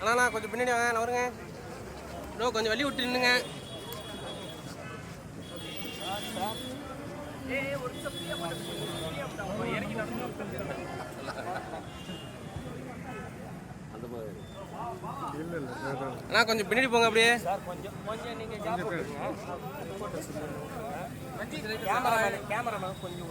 அண்ணா கொஞ்சம் பின்னாடி வாங்க, நான் வருங்க. கொஞ்சம் வழி விட்டு நின்னுங்க. அண்ணா கொஞ்சம் பின்னாடி போங்க அப்படியே. கேமராமேன் கொஞ்சம்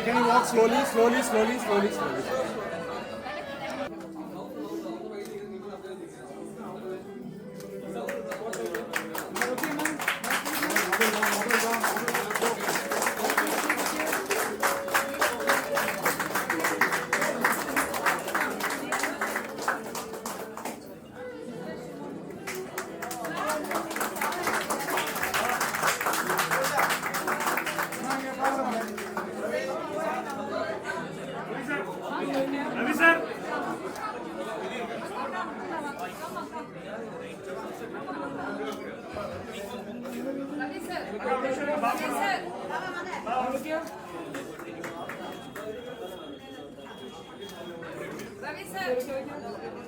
Can you walk slowly?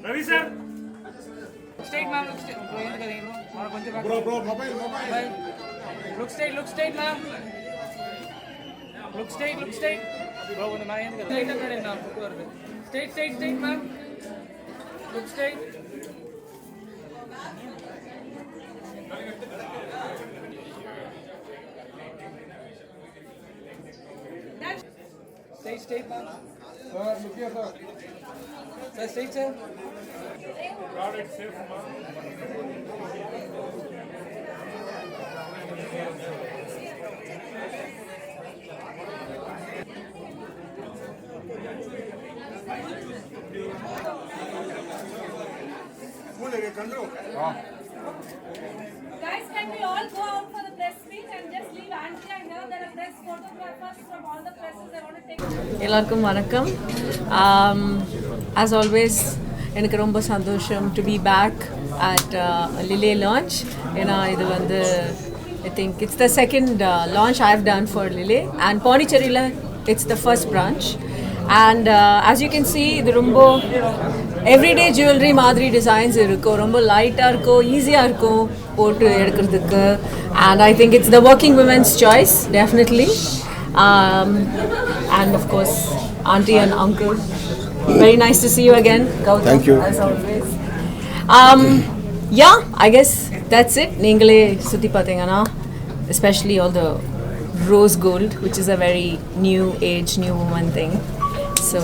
Ravi sir. Straight ma'am, look straight. Bro, mobile. Look straight ma'am. Look straight. Bro, one my hand. Straight ma'am. Look straight. Straight ma'am. Sir, look here, sir. Sir, straight sir. Product safe, ma'am. Guys, can we all go out for the press meet and just leave Andrea here? There are press photographers from all the presses. They want to take. எல்லாருக்கும் வணக்கம். As always, எனக்கு ரொம்ப சந்தோஷம் to be back at Lille launch. ஏன்னா இது வந்து I think it's the second launch I've done for Lille and Pondicherryல it's the first branch. And as you can see, இது ரொம்ப everyday jewelry மாதிரி designs இருக்கும், ரொம்ப லைட்டாக இருக்கும், ஈஸியாக இருக்கும் போட்டு எடுக்கிறதுக்கு. And I think it's the working women's choice, definitely. And of course, auntie and uncle, very nice to see you again, Gautam. Thank you. As always. Yeah, I guess that's it. நீங்களே சுற்றி பார்த்தீங்கன்னா, especially all the rose gold, which is a very new age, new woman thing. So,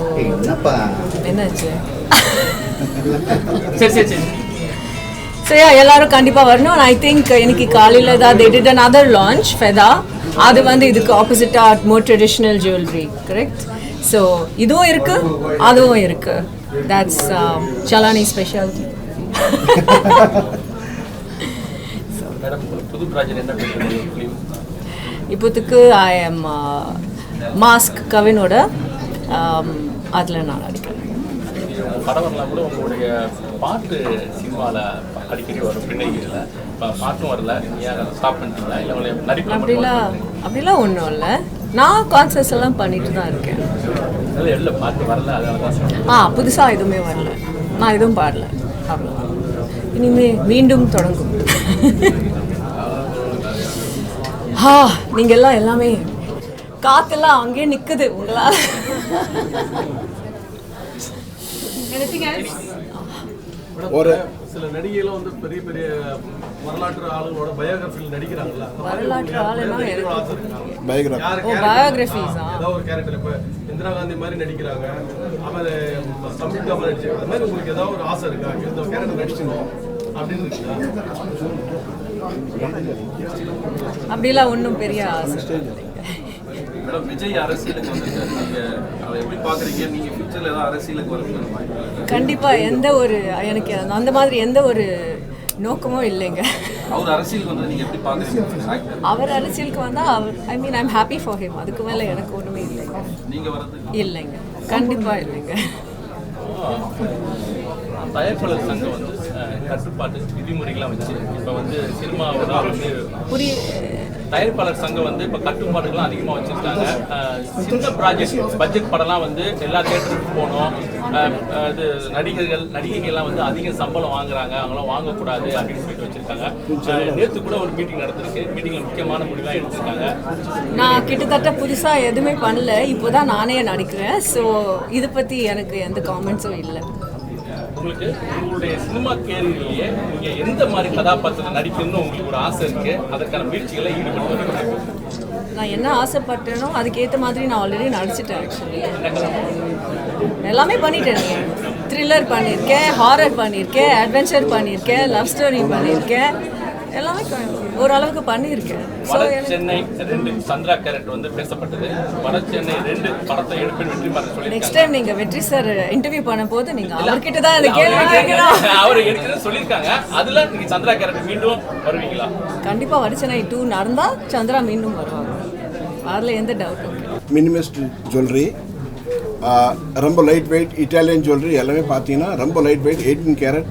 என்னாச்சு? சரி. So yeah, எல்லாரும் கண்டிப்பாக வரணும். And I think இன்னைக்கு காலையில் தான் they did another launch, Feda. அது வந்து இதுக்கு ஆப்போசிட்டாக more traditional jewelry, correct? So இதுவும் இருக்கு, அதுவும் இருக்கு. That's Chalani specialty. மேடம் புது ப்ராஜெக்ட் என்ன பண்ணுறீங்க? இப்போதுக்கு ஐ எம் மாஸ்க் கவினோட அதில் நான் நடிக்கிறேன். படம் வரலாம் கூட உங்களுடைய பாட்டு சினிமாவில் அடிக்கடி வரும் பின்னணியில், இப்போ பாட்டும் வரல, ஏன் ஸ்டாப் பண்ணிட்டீங்களா இல்லை உங்களை நடிப்பு? அப்படிலாம் ஒன்றும் இல்லை, நான் கான்சர்ட்ஸ் எல்லாம் பண்ணிட்டு தான் இருக்கேன். இல்லை பாட்டு வரல, அதனால தான். புதுசாக எதுவுமே வரல, நான் எதுவும் பாடல, அவ்வளோதான். இனிமே மீண்டும் தொடங்கும். நீங்கள் எல்லாம் எல்லாமே காத்தெல்லாம் அங்கேயே நிற்குது உங்களால். ஒரு சில நடிகைகளும் வந்து பெரிய பெரிய வரலாற்று ஆளுங்களோட பயோகிராஃபியில் நடிக்கிறாங்கல்ல. வரலாற்று ஆளுனா பயோகிராஃபிஸ் ஏதோ ஒரு கேரக்டர், இப்போ இந்திரா காந்தி மாதிரி நடிக்கிறாங்க, அவர் சம்யுக்தா மாதிரி நடிச்சிருக்காங்க. அந்த மாதிரி உங்களுக்கு ஏதாவது ஒரு ஆசை இருக்கா, இந்த கேரக்டர் நடிச்சிடணும் அப்படின்னு இருக்குங்களா? அப்படிலாம் ஒன்றும் பெரிய ஆசை. மேடம் விஜய் அரசியலுக்கு வந்துருக்காரு, நீங்கள் அதை எப்படி பார்க்குறீங்க? நீங்கள் ஃபியூச்சரில் ஏதாவது அரசியலுக்கு வரணும்? கண்டிப்பாக எந்த ஒரு எனக்கு அந்த மாதிரி எந்த ஒரு நோக்கமும் இல்லைங்க. அவர் அரசியலுக்கு வந்து நீங்க எப்படி பாக்குறீங்க? அவர் அரசியலுக்கு வந்தால் அவர் I mean I'm happy for him. அதுக்கு மேலே எனக்கு ஒன்றுமே இல்லைங்க. நீங்க வர்றது இல்லைங்க, கண்டிப்பாக இல்லைங்க. தயாரிப்பாளர் சங்கம் வந்து கட்டுப்பாட்டு விதிமுறைகள்லாம் வச்சு இப்போ வந்து சினிமாவெல்லாம் வந்து தயாரிப்பாளர் சங்கம் வந்து இப்போ கட்டுப்பாடுகள்லாம் அதிகமாக வச்சுருக்காங்க. சின்ன ப்ராஜெக்ட் பட்ஜெட் படம்லாம் வந்து எல்லா தேட்டருக்கும் போகணும், இது நடிகைகள்லாம் வந்து அதிக சம்பளம் வாங்குறாங்க, அவங்களாம் வாங்கக்கூடாது அப்படின்னு சொல்லிட்டு வச்சுருக்காங்க. நேற்று கூட ஒரு மீட்டிங் நடந்திருக்கு. மீட்டிங்கில் முக்கியமான முடிவாக எடுத்திருக்காங்க. நான் கிட்டத்தட்ட புதுசாக எதுவுமே பண்ணல, இப்போ தான் நானே நடிக்கிறேன். ஸோ இதை பற்றி எனக்கு எந்த காமெண்ட்ஸும் இல்லை. உங்களுக்கு உங்களுடைய சினிமா கேரியர்லேயே நீங்கள் எந்த மாதிரி கதாபாத்திரம் நடிக்கணும்னு உங்களுக்கு ஒரு ஆசை இருக்குது, அதற்கான முயற்சிகளை ஈடுபட்டு நான் என்ன ஆசைப்பட்டேனோ அதுக்கேற்ற மாதிரி நான் ஆல்ரெடி நடிச்சிட்டேன். ஆக்சுவலி எல்லாமே பண்ணிட்டேன். த்ரில்லர் பண்ணியிருக்கேன், ஹாரர் பண்ணியிருக்கேன், அட்வென்ச்சர் பண்ணியிருக்கேன், லவ் ஸ்டோரி பண்ணியிருக்கேன், எல்லாமே ஓரளவுக்கு பண்ணியிருக்கேன். சென்னை 2 சந்திரா கேரக்டர் வந்து பேசப்பட்டது. சென்னை 2 படத்தை எடுப்பேன் வெற்றி மாற சொல்லி நெக்ஸ்ட் டைம் நீங்க வெற்றி சார் இன்டர்வியூ பண்ணும்போது நீங்க அவர்கிட்ட தான் அந்த கேள்வி கேட்கணும். அவர் எடுக்கணும்னு சொல்லியிருக்காங்க. அதுல நீங்க சந்திரா கேரக்டர் மீண்டும் வருவீங்களா? கண்டிப்பா வடசென்னை 2 நடந்தா சந்திரா மீண்டும் வருவாங்க, அதில் எந்த டவுட்டும் இல்லை. மினிமலிஸ்ட் ஜுவல்லரி, ரொம்ப லைட் வெயிட் இட்டாலியன் ஜுவல்லரி எல்லாமே பார்த்தீங்கன்னா ரொம்ப லைட் வெயிட் 18 கேரட்.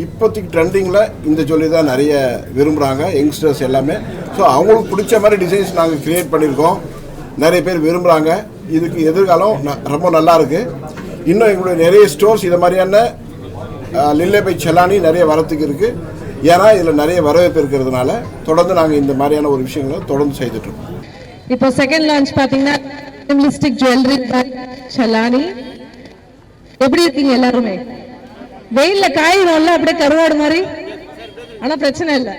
இப்போதைக்கு ட்ரெண்டிங்கில் இந்த ஜுவல்லரி தான் நிறைய விரும்புகிறாங்க யங்ஸ்டர்ஸ் எல்லாமே. ஸோ அவங்களுக்கு பிடிச்ச மாதிரி டிசைன்ஸ் நாங்கள் க்ரியேட் பண்ணியிருக்கோம், நிறைய பேர் விரும்புகிறாங்க. இதுக்கு எதிர்காலம் ரொம்ப நல்லா இருக்குது. இன்னும் எங்களுடைய நிறைய ஸ்டோர்ஸ் இதை மாதிரியான லில்லே பை செலானி நிறைய வரத்துக்கு இருக்குது. ஏன்னா இதில் நிறைய வரவேற்பு இருக்கிறதுனால தொடர்ந்து நாங்கள் இந்த மாதிரியான ஒரு விஷயங்களை தொடர்ந்து செய்துட்ருக்கோம். இப்போ செகண்ட் லான்ச் பார்த்தீங்கன்னா மினிமலிஸ்டிக் ஜுவல்லரி பை செலானி. எப்படி இருக்கீங்க எல்லாருமே? வெயில்ல காயிடும்ல அப்படியே கருவாடு மாதிரி, ஆனா பிரச்சனை இல்லை,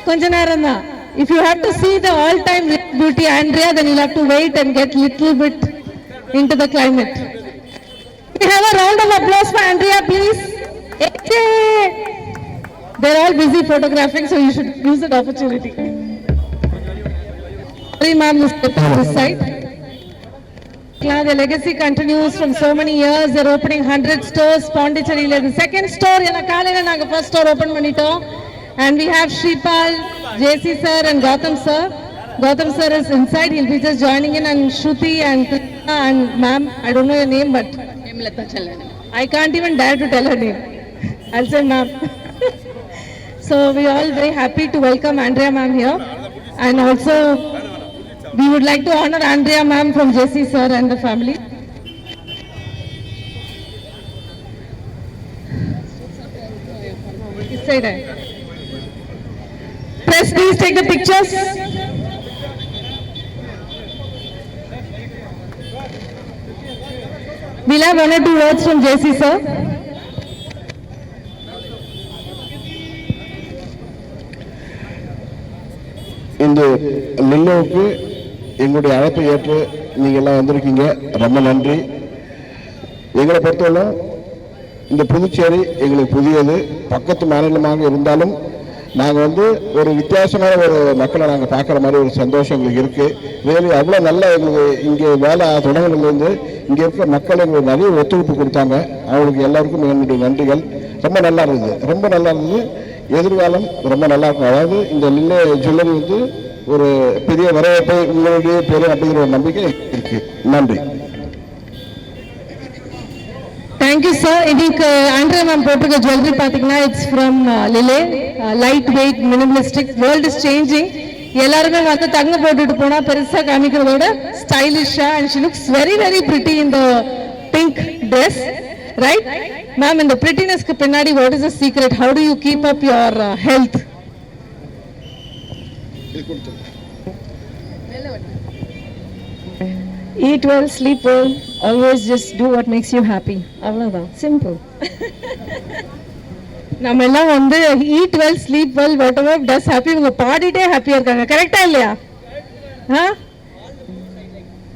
கொஞ்ச நேரம் தான். If you have to see the all-time beauty Andrea, then you'll have to wait and get little bit into the climate. We have a round of applause for Andrea, please. They're all busy photographing, so you should use that opportunity. Sorry, ma'am, let's step to this side. The legacy continues from so many years. They're opening 100 stores. Pondicherry, the second store. The first store open manito. And we have Shripal, JC sir and Gautam sir. Gautam sir is inside. He'll be just joining in. And Shruti and Krishna and ma'am, I don't know your name, but I can't even dare to tell her name. I'll say ma'am. So we are all very happy to welcome Andrea ma'am here. And also, we would like to honor Andrea ma'am from JC sir and the family. This side. Press, please take the pictures. We'll have 1 or 2 words from JC sir. இந்த லில்லோவுக்கு எங்களுடைய அழைப்பை ஏற்று நீங்கள் எல்லாம் வந்திருக்கீங்க, ரொம்ப நன்றி. எங்களை பொறுத்தவரை இந்த புதுச்சேரி எங்களுக்கு புதியது, பக்கத்து மாநிலமாக இருந்தாலும் நாங்கள் ஒரு வித்தியாசமான ஒரு மக்களை நாங்கள் பார்க்குற மாதிரி ஒரு சந்தோஷம் எங்களுக்கு இருக்குது. வேறு அவ்வளோ நல்லா எங்களுக்கு இங்கே வேலை தொடங்கினதுலேருந்து இங்கே இருக்கிற மக்கள் எங்களுக்கு நிறைய ஒத்துழைப்பு கொடுத்தாங்க. அவங்களுக்கு எல்லாருக்கும் என்னுடைய நன்றிகள். ரொம்ப நல்லா இருந்தது, ரொம்ப நல்லா இருந்தது. எதிர்காலம் ரொம்ப நல்லா இருக்கும். அதாவது இந்த லில்லே ஜுவல்லரி ஒரு பெரிய வரவேற்பை உங்களுடைய பெரிய அப்படிங்கிற ஒரு நம்பிக்கை இருக்கு. நன்றி. Thank you sir. இதுக்கு ஆண்ட்ரியா மேம் போட்டிருக்க ஜுவல்லரி பார்த்தீங்கன்னா இட்ஸ் ஃப்ரம் லிலே, light weight minimalistic. World is changing. எல்லாருமே தங்க போட்டுட்டு போனா பெருசா காமிக்கிறதோட ஸ்டைலிஷா, and she looks very very pretty in the pink dress, right ma'am? இந்த பிரிட்டினஸ்க்கு பின்னாடி what is the secret? How do you keep up your health? Eat well, sleep well, always just do what makes you happy. அவ்வளவுதான், simple. நம்ம எல்லாம் eat well, sleep well, whatever does happy, உங்க பாடிட்டே ஹாப்பியா இருக்காங்க. கரெக்டா இல்லையா?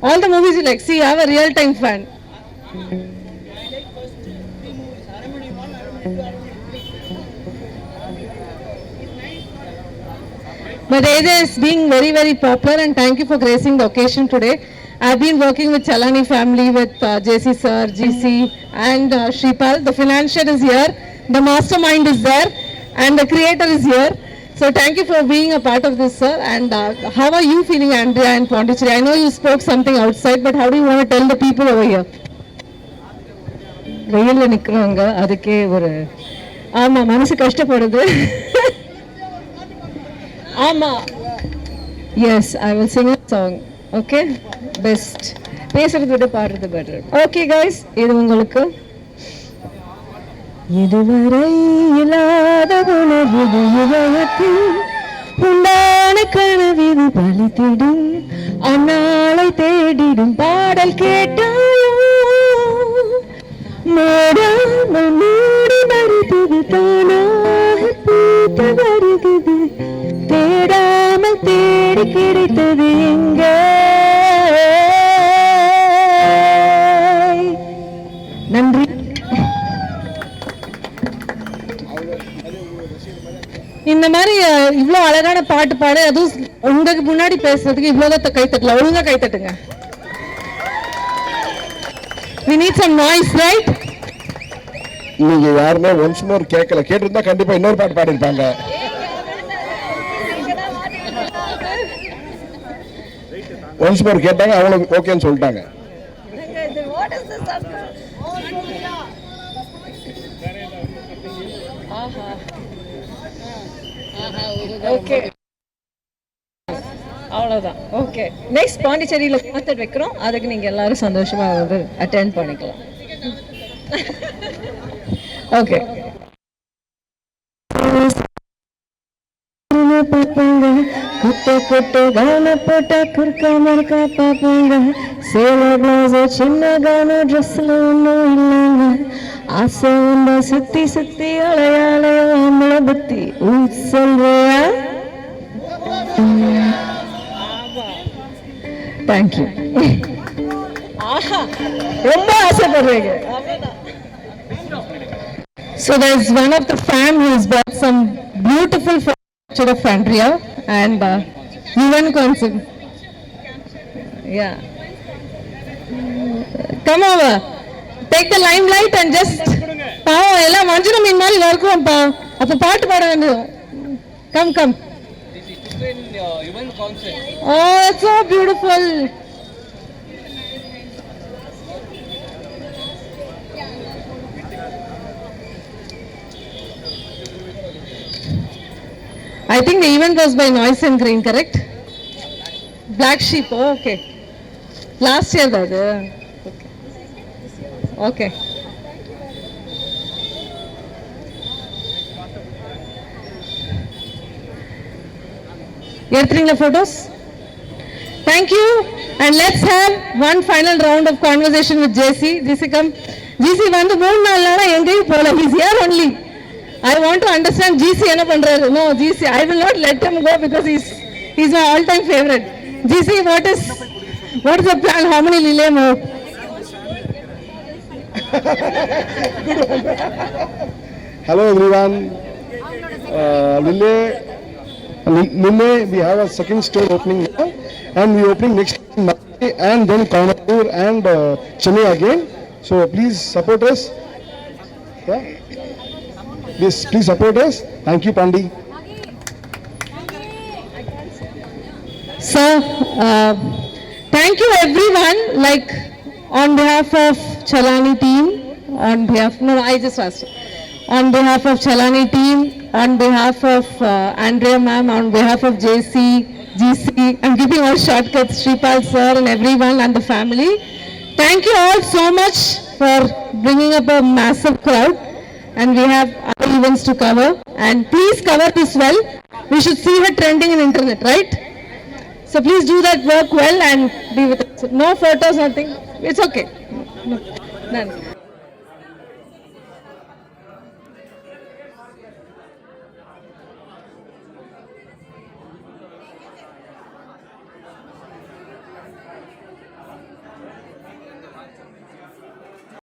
All the movies you like, see, I have a real time fan. But AJ is being very, very popular, and thank you for gracing the occasion today. I've been working with Chalani family, with JC sir, GC and Shripal. The financier is here, the mastermind is there, and the creator is here. So thank you for being a part of this, sir. And how are you feeling, Andrea and Pondicherry? I know you spoke something outside, but how do you want to tell the people over here? வெயில்ல நிக்கிறவங்க அதுக்கே ஒரு ஆமா மனசு கஷ்டப்படுது. ஆமா. Yes, I will sing a song. Okay? Best. பேசுறது விட பாடுறது better. Okay guys, இது உங்களுக்கு. இதுவரை இல்லாத உணர்வு இதயத்தில் உண்டான கனவிது பலித்திடும் அந்நாளை தேடிடும் பாடல் கேட்டாயோ மூடாமல் மூடி மறுத்தது தானாக பூத்து வருகிறது தேடாமல் தேடி கிடைத்தது எங்கே நன்றி. இந்த மாதிரி இவ்வளோ அழகான பாட்டு பாட அதுவும் உங்களுக்கு முன்னாடி பேசுறதுக்கு இவ்வளோதான் கை தட்டல. ஒழுங்கா கை தட்டுங்க. We need some noise, right? நீங்க யாருமே ஒன்ஸ் மோர் கேட்கல. கேட்டிருந்தா கண்டிப்பா இன்னொரு பாட்டு பாடிருப்பாங்க. ஒன்ஸ் மோர் கேட்டாங்க, அவங்களுக்கு ஓகேன்னு சொல்லிட்டாங்க. ஓகே அவ்வளோதான். ஓகே நெக்ஸ்ட் பாண்டிச்சேரியில் கான்சர்ட் வைக்கிறோம். அதுக்கு நீங்கள் எல்லாரும் சந்தோஷமா வந்து அட்டென்ட் பண்ணிக்கலாம். ஓகே பார்ப்பாங்க குட்ட குட்ட கான போட்டா குறுக்கா மறுக்கா பார்ப்பாங்க. சேலை பிளவுஸோ சின்ன கான ட்ரெஸ்ல ஒன்றும் இல்லைங்க. ஆசை உண்டா சுத்தி சுத்தி அலையாலையோ அம்மளை பத்தி சொல்றியா? தேங்க்யூ. ஆஹா ரொம்ப ஆசைப்படுறீங்க. So there's one of the fan who's brought some beautiful picture of Andrea and Yuvan Consul. Yeah. Come over. Take the limelight and just பாவம் எல்லாம் மஞ்சள் மீன் மாதிரி இருக்கும்ப்பா. அப்ப பாட்டு பாட வேண்டியது. Come come. Oh, it's so beautiful. I think the event was by Noise and Green, correct? Black Sheep, oh, okay. Last year, that. Okay. You're taking the photos? Thank you. And let's have one final round of conversation with JC. JC, come. JC, வந்து 3 நாள்ல எங்கேயும் போல. He's here only. I want to understand GC என்ன பண்றாரு. No, GC, I will not let him go because he's my all-time favorite. GC, what is the plan? How many Lille more? Hello everyone. Lille, we have a second store opening now, and we opening next Monday, and then Coimbatore and Chennai again. So please support us. Yeah. Yes, please support us. Thank you, Pandi. So, thank you everyone. Like on behalf of Chalani team, on behalf of Chalani team, on behalf of Andrea ma'am, on behalf of JC, GC, I'm giving all shortcuts, Shripal sir and everyone and the family. Thank you all so much for bringing up a massive crowd. And we have other events to cover, and please cover this well. We should see her trending in internet, right? So please do that work well and be with us. No photos, nothing. It's okay. None.